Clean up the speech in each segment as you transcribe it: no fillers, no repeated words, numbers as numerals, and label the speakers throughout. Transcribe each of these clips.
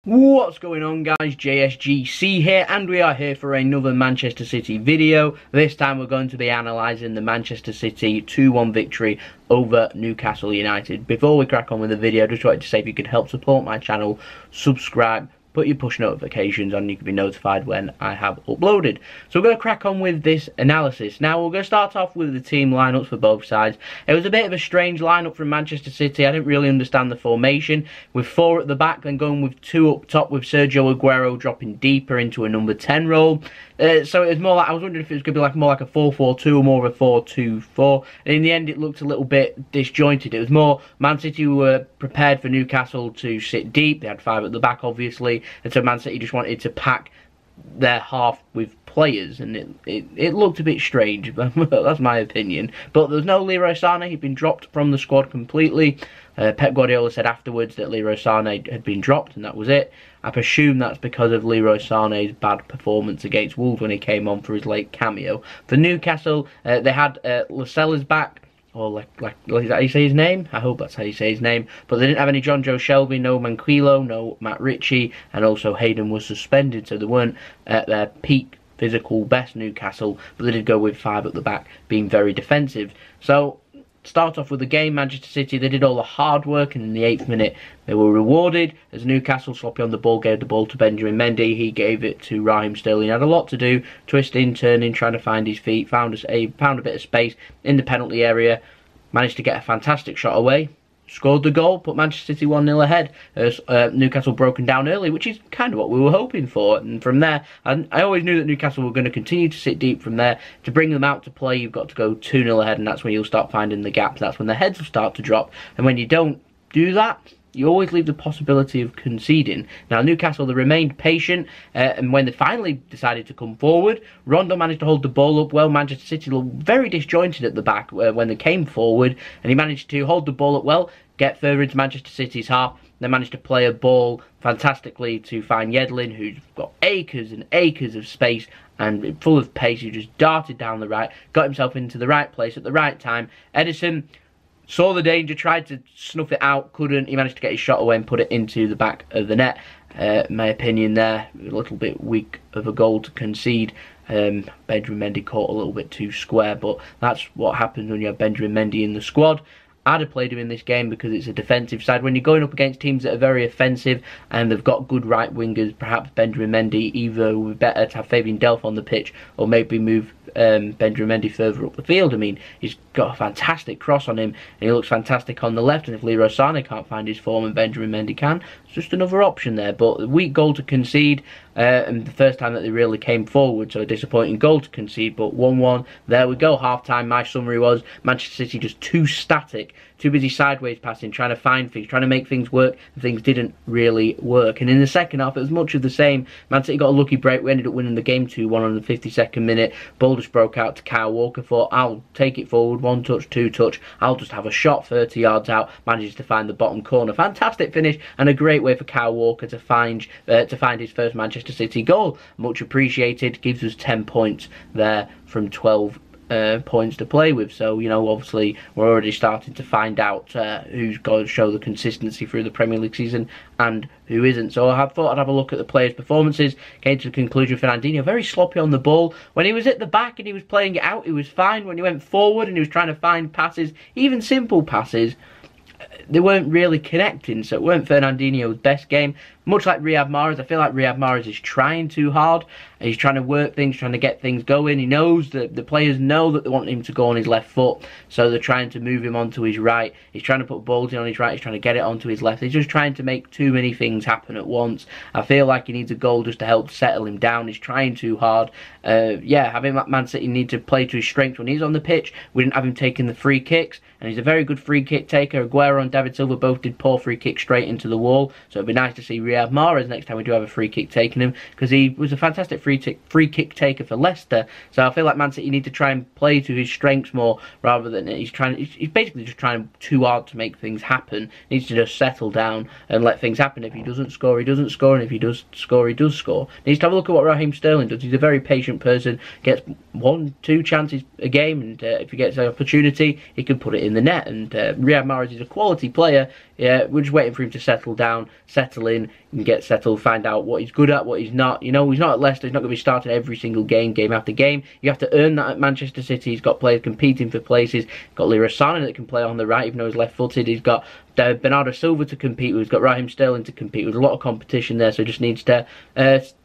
Speaker 1: What's going on, guys? JSGC here, and we are here for another Manchester City video. This time we're going to be analysing the Manchester City 2-1 victory over Newcastle United. Before we crack on with the video, I just wanted to say if you could help support my channel, subscribe, put your push notifications on, you can be notified when I have uploaded. So we're going to crack on with this analysis. Now we're going to start off with the team lineups for both sides. It was a bit of a strange lineup from Manchester City. I didn't really understand the formation, with 4 at the back, then going with 2 up top, with Sergio Aguero dropping deeper into a number 10 role. So it was more like, I was wondering if it was going to be more like a 4-4-2 or more of a 4-2-4. And in the end it looked a little bit disjointed. It was more Man City were prepared for Newcastle to sit deep. They had 5 at the back, obviously. And so Man City just wanted to pack their half with players, and it looked a bit strange. That's my opinion. But there was no Leroy Sané. He'd been dropped from the squad completely. Pep Guardiola said afterwards that Leroy Sané had been dropped, and that was it. I presume that's because of Leroy Sané's bad performance against Wolves when he came on for his late cameo. For Newcastle, they had Lacella's back. Or is that how you say his name? I hope that's how you say his name. But they didn't have any John Joe Shelby, no Manquillo, no Matt Ritchie, and also Hayden was suspended, so they weren't at their peak physical best, Newcastle, but they did go with 5 at the back, being very defensive. So start off with the game, Manchester City, they did all the hard work, and in the 8th minute they were rewarded as Newcastle, sloppy on the ball, gave the ball to Benjamin Mendy. He gave it to Raheem Sterling. He had a lot to do, twisting, turning, trying to find his feet, found a bit of space in the penalty area, managed to get a fantastic shot away, scored the goal, put Manchester City 1-0 ahead as Newcastle broken down early, which is kind of what we were hoping for. And from there, I always knew that Newcastle were going to continue to sit deep from there. To bring them out to play, you've got to go 2-0 ahead, and that's when you'll start finding the gaps. That's when the heads will start to drop. And when you don't do that, you always leave the possibility of conceding. Now, Newcastle, they remained patient, and when they finally decided to come forward, Rondo managed to hold the ball up well. Manchester City looked very disjointed at the back when they came forward, and he managed to hold the ball up well, get further into Manchester City's half. They managed to play a ball fantastically to find Yedlin, who's got acres and acres of space and full of pace, who just darted down the right, got himself into the right place at the right time. Edison saw the danger, tried to snuff it out, couldn't. He managed to get his shot away and put it into the back of the net. My opinion there, a little bit weak of a goal to concede. Benjamin Mendy caught a little bit too square, but that's what happens when you have Benjamin Mendy in the squad. I'd have played him in this game because it's a defensive side. When you're going up against teams that are very offensive and they've got good right wingers, perhaps Benjamin Mendy, either would be better to have Fabian Delph on the pitch or maybe move Benjamin Mendy further up the field. I mean, he's got a fantastic cross on him and he looks fantastic on the left, and if Leroy Sané can't find his form and Benjamin Mendy can, it's just another option there. But a weak goal to concede, and the first time that they really came forward, so a disappointing goal to concede. But 1-1, there we go. Half time, my summary was Manchester City just too static, too busy sideways passing, trying to find things, trying to make things work, and things didn't really work. And in the second half, it was much of the same. Man City got a lucky break. We ended up winning the game 2-1 on the 52nd minute. Ball just broke out to Kyle Walker. Thought, I'll take it forward, 1 touch, 2 touch. I'll just have a shot 30 yards out. Manages to find the bottom corner. Fantastic finish, and a great way for Kyle Walker to find his first Manchester City goal. Much appreciated. Gives us 10 points there from 12 points to play with. So, you know, obviously we're already starting to find out who's going to show the consistency through the Premier League season and who isn't. So I thought I'd have a look at the players' performances. Came to the conclusion, Fernandinho very sloppy on the ball. When he was at the back and he was playing it out, he was fine. When he went forward and he was trying to find passes, even simple passes, they weren't really connecting, so it weren't Fernandinho's best game. Much like Riyad Mahrez, I feel like Riyad Mahrez is trying too hard. He's trying to work things, trying to get things going. He knows that the players know that they want him to go on his left foot, so they're trying to move him onto his right. He's trying to put balls in on his right, he's trying to get it onto his left. He's just trying to make too many things happen at once. I feel like he needs a goal just to help settle him down. He's trying too hard. Yeah, having Man City need to play to his strengths when he's on the pitch. We didn't have him taking the free kicks, and he's a very good free kick taker. Aguero and David Silva both did poor free kicks straight into the wall, so it'd be nice to see Riyad Mahrez next time we do have a free kick taking him, because he was a fantastic free kick taker for Leicester. So I feel like Man City need to try and play to his strengths more, rather than he's basically just trying too hard to make things happen. He needs to just settle down and let things happen. If he doesn't score, he doesn't score, and if he does score, he does score. He needs to have a look at what Raheem Sterling does. He's a very patient person, gets 1-2 chances a game, and if he gets an opportunity, he can put it in the net. And Riyad Mahrez is a quality player. Yeah, we're just waiting for him to settle down, settle in, and get settled, find out what he's good at, what he's not. You know, he's not at Leicester, he's not going to be starting every single game after game. You have to earn that at Manchester City. He's got players competing for places. He's got Leroy Sané that can play on the right, even though he's left-footed. He's got Bernardo Silva to compete with. He's got Raheem Sterling to compete with. There's a lot of competition there, so he just needs to,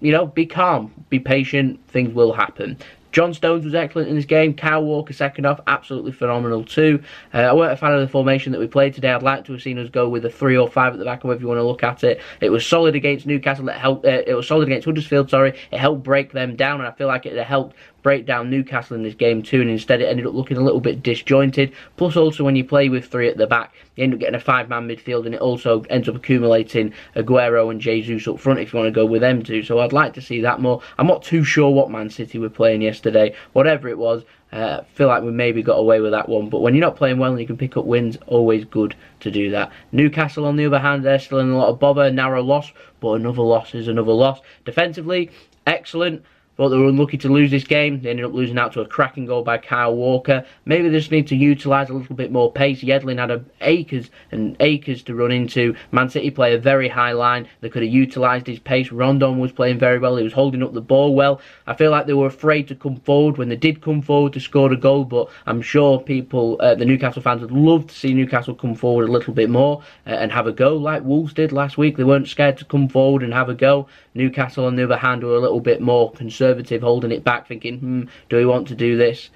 Speaker 1: you know, be calm, be patient. Things will happen. John Stones was excellent in this game. Kyle Walker, second half, absolutely phenomenal too. I weren't a fan of the formation that we played today. I'd like to have seen us go with a 3 or 5 at the back, however you want to look at it. It was solid against Newcastle. It was solid against Huddersfield, sorry. It helped break them down, and I feel like it helped break down Newcastle in this game too, and instead it ended up looking a little bit disjointed. Plus also when you play with 3 at the back, you end up getting a 5-man midfield, and it also ends up accumulating Aguero and Jesus up front if you want to go with them too. So I'd like to see that more. I'm not too sure what Man City were playing yesterday. Whatever it was, I feel like we maybe got away with that one. But when you're not playing well and you can pick up wins, always good to do that. Newcastle, on the other hand, they're still in a lot of bother. Narrow loss, but another loss is another loss. Defensively, excellent. Thought they were unlucky to lose this game. They ended up losing out to a cracking goal by Kyle Walker. Maybe they just need to utilise a little bit more pace. Yedlin had acres and acres to run into. Man City play a very high line. They could have utilised his pace. Rondon was playing very well. He was holding up the ball well. I feel like they were afraid to come forward. When they did come forward, they scored a goal. But I'm sure people, the Newcastle fans, would love to see Newcastle come forward a little bit more and have a go like Wolves did last week. They weren't scared to come forward and have a go. Newcastle, on the other hand, were a little bit more conservative, holding it back, thinking, do we want to do this?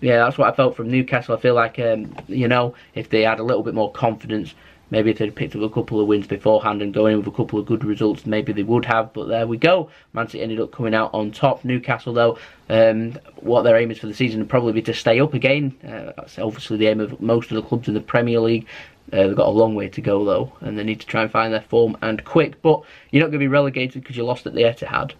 Speaker 1: Yeah, that's what I felt from Newcastle. I feel like, you know, if they had a little bit more confidence, maybe if they'd picked up a couple of wins beforehand and going in with a couple of good results, maybe they would have. But there we go. Man City ended up coming out on top. Newcastle, though, what their aim is for the season would probably be to stay up again. That's obviously the aim of most of the clubs in the Premier League. They've got a long way to go though, and they need to try and find their form and quick. But you're not going to be relegated because you lost at the Etihad.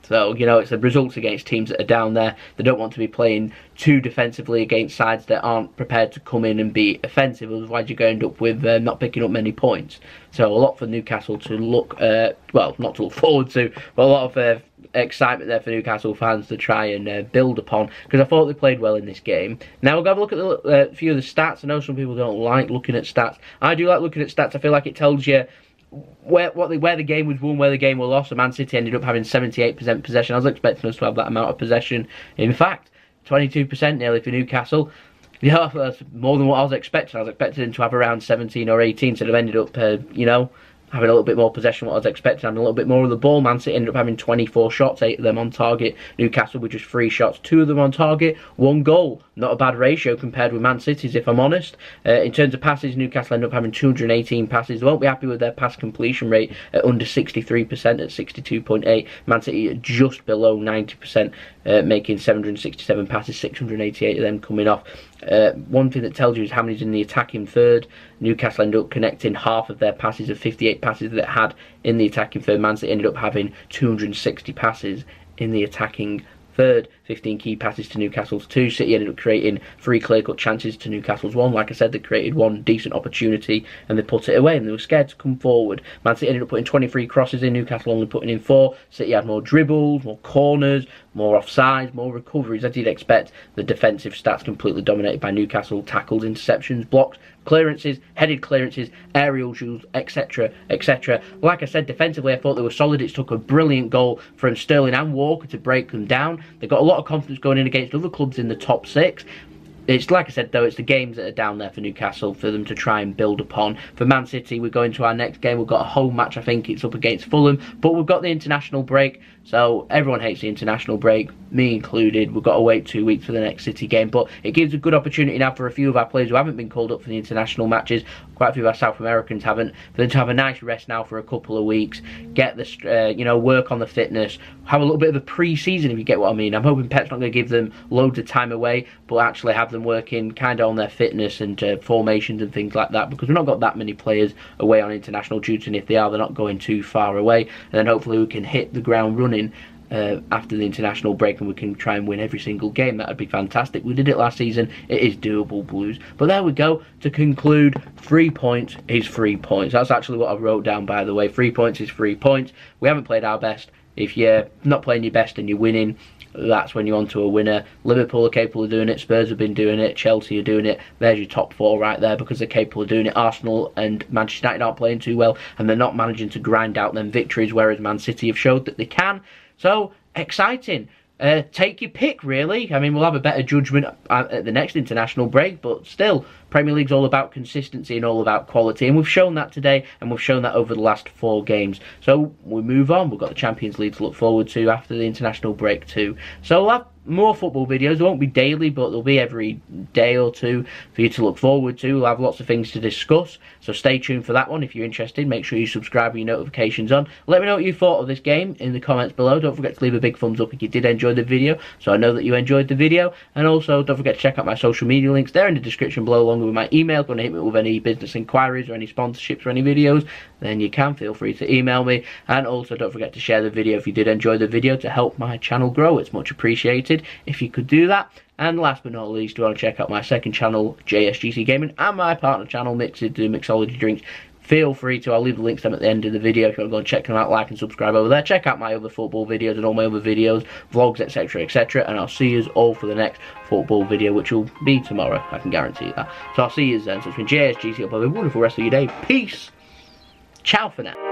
Speaker 1: So, you know, it's the results against teams that are down there. They don't want to be playing too defensively against sides that aren't prepared to come in and be offensive. Otherwise, you're going to end up with not picking up many points. So, a lot for Newcastle to look, well, not to look forward to, but a lot of excitement there for Newcastle fans to try and build upon, because I thought they played well in this game. Now, we'll have a look at a few of the stats. I know some people don't like looking at stats. I do like looking at stats. I feel like it tells you where the game was won, where the game was lost. So Man City ended up having 78% possession. I was expecting us to have that amount of possession. In fact, 22% nearly for Newcastle. Yeah, that's more than what I was expecting. I was expecting them to have around 17 or 18, so they've ended up, you know, having a little bit more possession than what I was expecting, having a little bit more of the ball. Man City ended up having 24 shots, 8 of them on target. Newcastle with just 3 shots, 2 of them on target, 1 goal. Not a bad ratio compared with Man City's, if I'm honest. In terms of passes, Newcastle ended up having 218 passes. They won't be happy with their pass completion rate at under 63% at 62.8. Man City at just below 90%, making 767 passes, 688 of them coming off. One thing that tells you is how many's in the attacking third. Newcastle ended up connecting half of their passes of 58 passes that it had in the attacking third. Man City ended up having 260 passes in the attacking third. 15 key passes to Newcastle's 2. City ended up creating 3 clear-cut chances to Newcastle's 1. Like I said, they created 1 decent opportunity and they put it away, and they were scared to come forward. Man City ended up putting 23 crosses in, Newcastle only putting in 4. City had more dribbles, more corners, more offsides, more recoveries. As you'd expect, the defensive stats completely dominated by Newcastle. Tackles, interceptions, blocks, clearances, headed clearances, aerial duels, etc, etc. Like I said, defensively I thought they were solid. It took a brilliant goal from Sterling and Walker to break them down. They got a lot of confidence going in against other clubs in the top 6. It's like I said though, it's the games that are down there for Newcastle for them to try and build upon. For Man City, we're going to our next game. We've got a home match, I think it's up against Fulham, but we've got the international break, so everyone hates the international break, me included. We've got to wait 2 weeks for the next City game, but it gives a good opportunity now for a few of our players who haven't been called up for the international matches. Quite a few of our South Americans haven't, for them to have a nice rest now for a couple of weeks, get the, you know, work on the fitness, have a little bit of a pre-season, if you get what I mean. I'm hoping Pep's not going to give them loads of time away, but actually have them working kind of on their fitness and formations and things like that, because we've not got that many players away on international duty, and if they are, they're not going too far away. And then hopefully we can hit the ground running after the international break, and we can try and win every single game. That would be fantastic. We did it last season. It is doable, Blues. But there we go. To conclude, 3 points is 3 points. That's actually what I wrote down, by the way. 3 points is 3 points. We haven't played our best. If you're not playing your best and you're winning, that's when you're on to a winner. Liverpool are capable of doing it, Spurs have been doing it, Chelsea are doing it. There's your top four right there because they're capable of doing it. Arsenal and Manchester United aren't playing too well and they're not managing to grind out them victories, whereas Man City have showed that they can. So, exciting. Take your pick, really. I mean, we'll have a better judgment at the next international break, but still, Premier League's all about consistency and all about quality, and we've shown that today, and we've shown that over the last 4 games. So, we move on. We've got the Champions League to look forward to after the international break too. So, we'll have more football videos. They won't be daily, but they'll be every day or two for you to look forward to. We'll have lots of things to discuss, so stay tuned for that one. If you're interested, make sure you subscribe with your notifications on. Let me know what you thought of this game in the comments below. Don't forget to leave a big thumbs up if you did enjoy the video, so I know that you enjoyed the video. And also, don't forget to check out my social media links. They're in the description below, along with my email. If you want to hit me with any business inquiries or any sponsorships or any videos, then you can. Feel free to email me. And also, don't forget to share the video if you did enjoy the video to help my channel grow. It's much appreciated if you could do that. And last but not least, you want to check out my second channel, JSGC Gaming, and my partner channel, Mixed, do mixology drinks. Feel free to, I'll leave the links to them at the end of the video if you want to go and check them out, like and subscribe over there. Check out my other football videos and all my other videos, vlogs, etc, etc, and I'll see you all for the next football video, which will be tomorrow, I can guarantee that. So I'll see you then. So it's been JSGC, hope you have a wonderful rest of your day. Peace. Ciao for now.